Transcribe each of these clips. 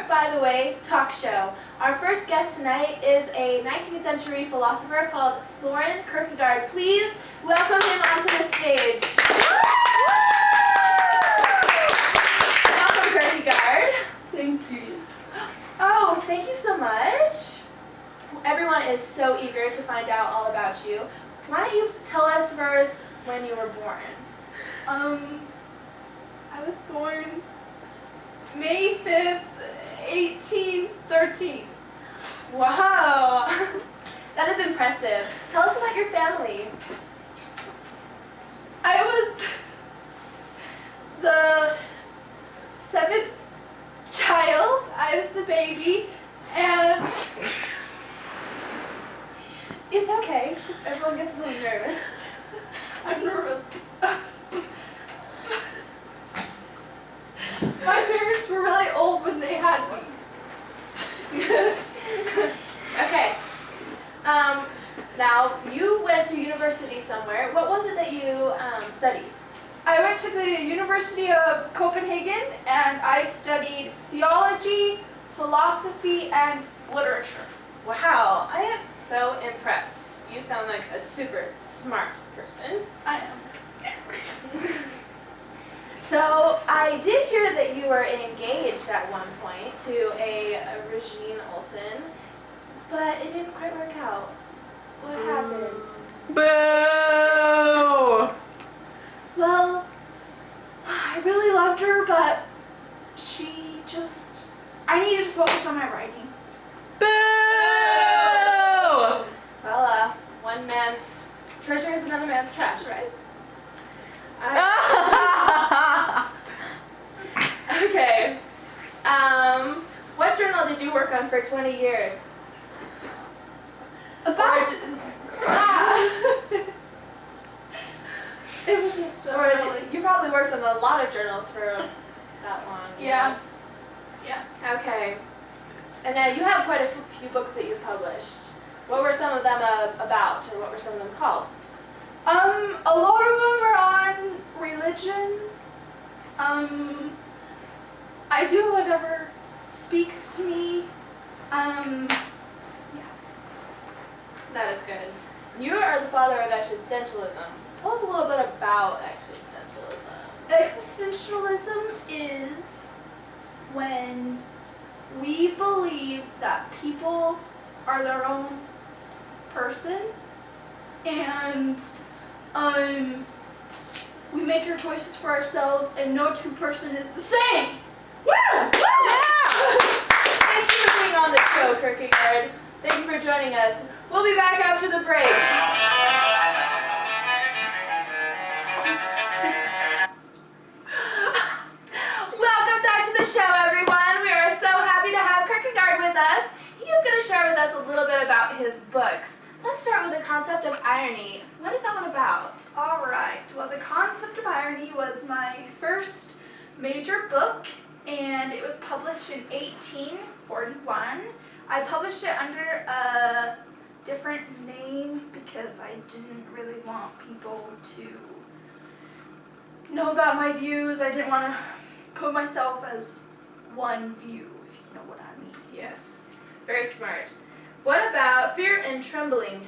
By the Way talk show. Our first guest tonight is a 19th century philosopher called Soren Kierkegaard. Please welcome him onto the stage. Welcome, Kierkegaard. Thank you. Oh, thank you so much. Everyone is so eager to find out all about you. Why don't you tell us first when you were born? I was born May 5th, 1813. Wow, that is impressive. Tell us about your family. I was the 7th child. I was the baby, and It's okay. Everyone gets a little nervous. I'm nervous. My parents were really old when they had me. Okay. Now, you went to university somewhere. What was it that you studied? I went to the University of Copenhagen, and I studied theology, philosophy, and literature. Wow, I am so impressed. You sound like a super smart person. I am. So, I did hear that you were engaged at one point to a Regine Olsen, but it didn't quite work out. What happened? Boo! Well, I really loved her, but I needed to focus on my writing. Boo! Well, one man's treasure is another man's trash, right? Okay. What journal did you work on for 20 years? About it was just You probably worked on a lot of journals for that long. Yeah. Yes. Yeah. Okay. And you have quite a few books that you published. What were some of them about, or what were some of them called? A lot of them are on religion. I do whatever speaks to me. That is good. You are the father of existentialism. Tell us a little bit about existentialism. Existentialism is when we believe that people are their own person, and we make our choices for ourselves, and no two person is the same. Woo! Woo! Yeah! Thank you for being on the show, Kierkegaard. Thank you for joining us. We'll be back after the break. Welcome back to the show, everyone. We are so happy to have Kierkegaard with us. He is going to share with us a little bit about his books. Let's start with the concept of irony. What is that one about? All right. Well, the concept of irony was my first major book, and it was published in 1841. I published it under a different name because I didn't really want people to know about my views. I didn't want to put myself as one view, if you know what I mean. Yes. Very smart. What about Fear and Trembling?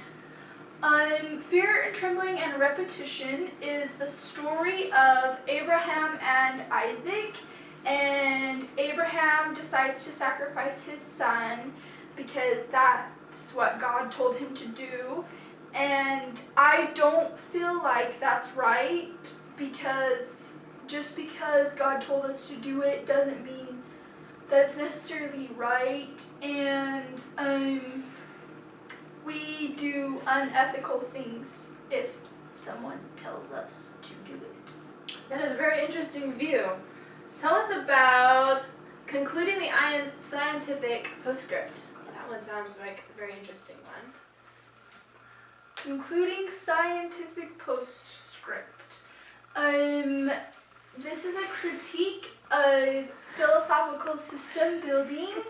Fear and Trembling and Repetition is the story of Abraham and Isaac, and Abraham decides to sacrifice his son because that's what God told him to do, and I don't feel like that's right, because just because God told us to do it doesn't mean that it's necessarily right, and we do unethical things if someone tells us to do it. That is a very interesting view. Tell us about concluding the scientific postscript. That one sounds like a very interesting one. Concluding scientific postscript. This is a critique of philosophical system building,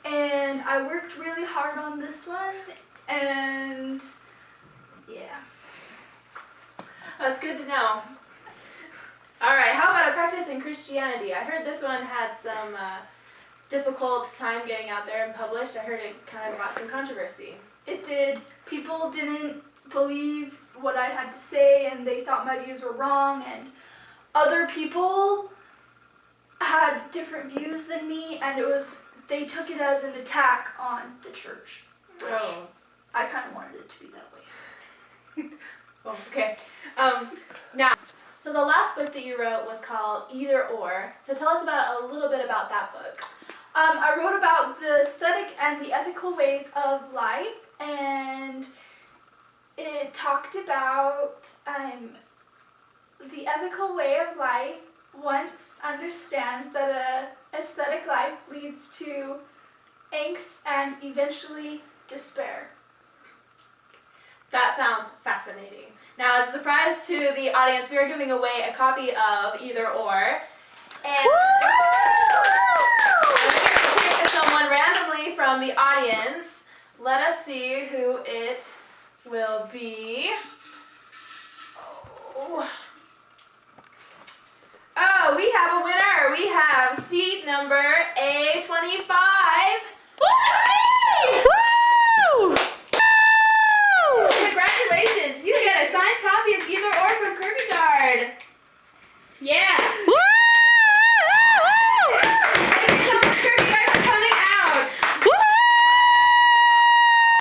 and I worked really hard on this one, and yeah. That's good to know. All right, how about a practice in Christianity? I heard this one had some difficult time getting out there and published. I heard it kind of brought some controversy. It did. People didn't believe what I had to say, and they thought my views were wrong, and other people had different views than me, and they took it as an attack on the church, which I kind of wanted it to be that way. Oh, okay. Now, so the last book that you wrote was called Either Or. So tell us a little bit about that book. I wrote about the aesthetic and the ethical ways of life, and it talked about the ethical way of life once understands that a aesthetic life leads to angst and eventually despair. That sounds fascinating. Now, as a surprise to the audience, we are giving away a copy of Either Or. And I'm going to pick someone randomly from the audience. Let us see who it will be. Oh, we have a winner. We have C.